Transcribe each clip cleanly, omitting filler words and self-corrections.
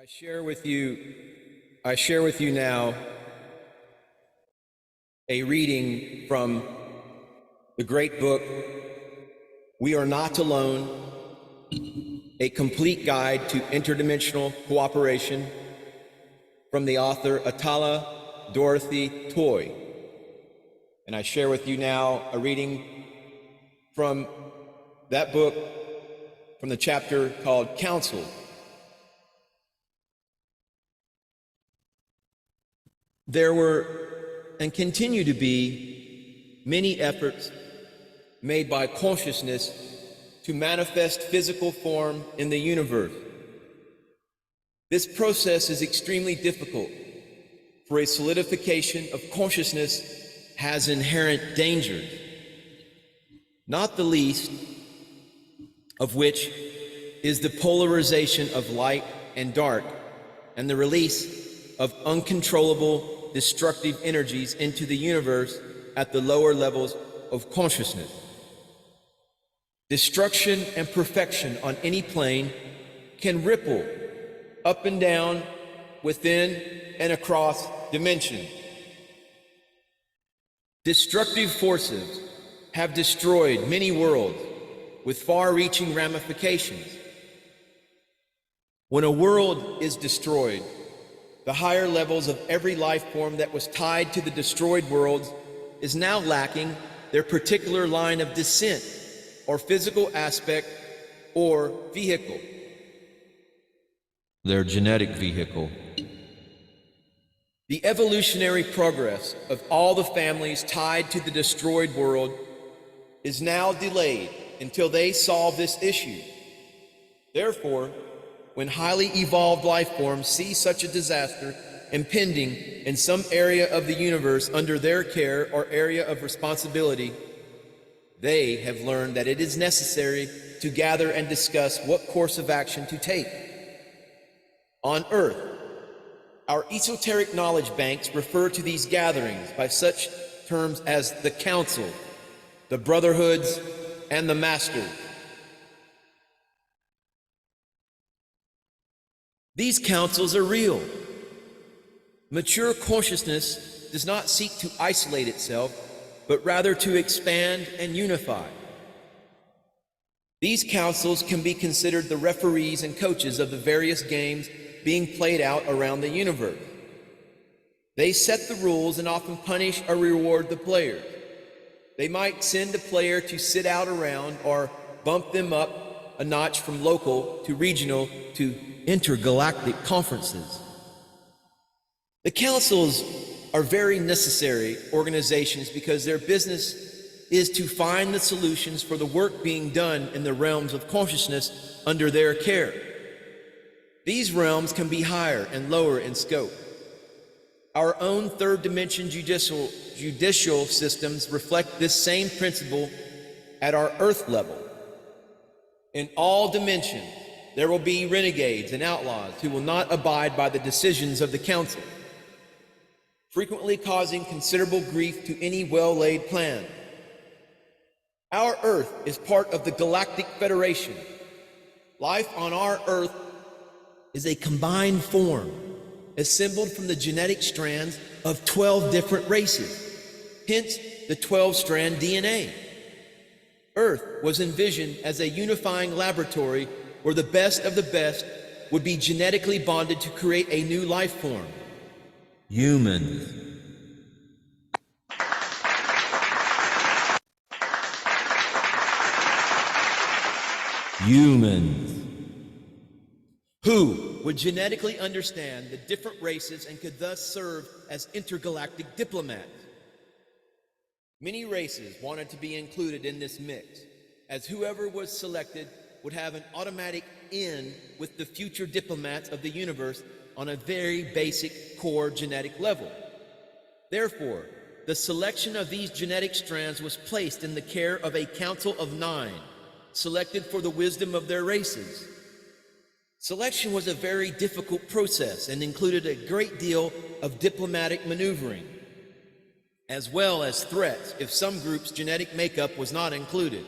I share with you now a reading from the great book, We Are Not Alone, a complete guide to interdimensional cooperation from the author Atala Dorothy Toy. And I share with you now a reading from that book, from the chapter called Counsel. There were and continue to be many efforts made by consciousness to manifest physical form in the universe. This process is extremely difficult, for a solidification of consciousness has inherent dangers, not the least of which is the polarization of light and dark and the release of uncontrollable destructive energies into the universe at the lower levels of consciousness. Destruction and perfection on any plane can ripple up and down, within and across dimensions. Destructive forces have destroyed many worlds with far-reaching ramifications. When a world is destroyed, the higher levels of every life form that was tied to the destroyed worlds is now lacking their particular line of descent or physical aspect or vehicle. Their genetic vehicle. The evolutionary progress of all the families tied to the destroyed world is now delayed until they solve this issue. Therefore, when highly evolved life forms see such a disaster impending in some area of the universe under their care or area of responsibility, they have learned that it is necessary to gather and discuss what course of action to take. On Earth, our esoteric knowledge banks refer to these gatherings by such terms as the Council, the Brotherhoods, and the Masters. These councils are real. Mature consciousness does not seek to isolate itself, but rather to expand and unify. These councils can be considered the referees and coaches of the various games being played out around the universe. They set the rules and often punish or reward the players. They might send a player to sit out around or bump them up a notch from local to regional to intergalactic conferences. The councils are very necessary organizations because their business is to find the solutions for the work being done in the realms of consciousness under their care. These realms can be higher and lower in scope. Our own third dimension judicial systems reflect this same principle at our Earth level. In all dimensions, there will be renegades and outlaws who will not abide by the decisions of the council, frequently causing considerable grief to any well-laid plan. Our Earth is part of the Galactic Federation. Life on our Earth is a combined form, assembled from the genetic strands of 12 different races, hence the 12-strand DNA. Earth was envisioned as a unifying laboratory where the best of the best would be genetically bonded to create a new life form. Humans. Humans. Who would genetically understand the different races and could thus serve as intergalactic diplomats. Many races wanted to be included in this mix, as whoever was selected would have an automatic in with the future diplomats of the universe on a very basic core genetic level. Therefore, the selection of these genetic strands was placed in the care of a council of 9, selected for the wisdom of their races. Selection was a very difficult process and included a great deal of diplomatic maneuvering, as well as threats if some groups' genetic makeup was not included.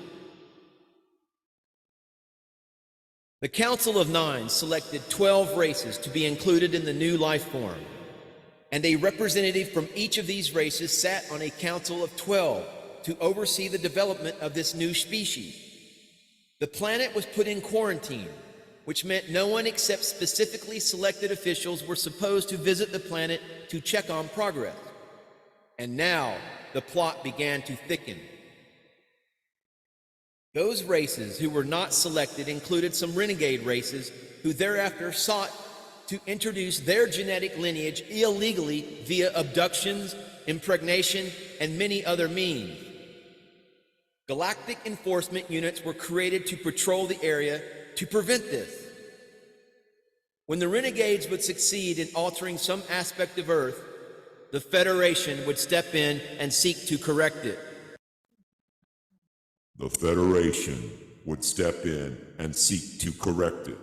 The Council of Nine selected 12 races to be included in the new life form, and a representative from each of these races sat on a council of 12 to oversee the development of this new species. The planet was put in quarantine, which meant no one except specifically selected officials were supposed to visit the planet to check on progress. And now the plot began to thicken. Those races who were not selected included some renegade races who thereafter sought to introduce their genetic lineage illegally via abductions, impregnation, and many other means. Galactic enforcement units were created to patrol the area to prevent this. When the renegades would succeed in altering some aspect of Earth, the Federation would step in and seek to correct it. The Federation would step in and seek to correct it.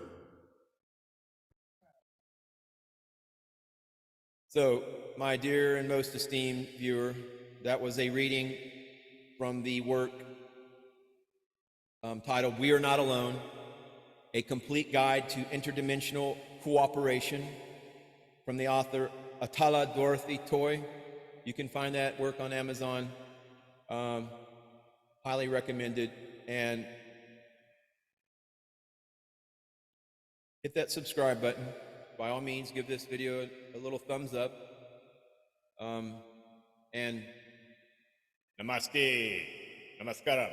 So, my dear and most esteemed viewer, that was a reading from the work titled We Are Not Alone, A Complete Guide to Interdimensional Cooperation from the author Atala Dorothy Toy. You can find that work on Amazon. Highly recommended. And hit that subscribe button. By all means, give this video a little thumbs up. And Namaste. Namaskaram.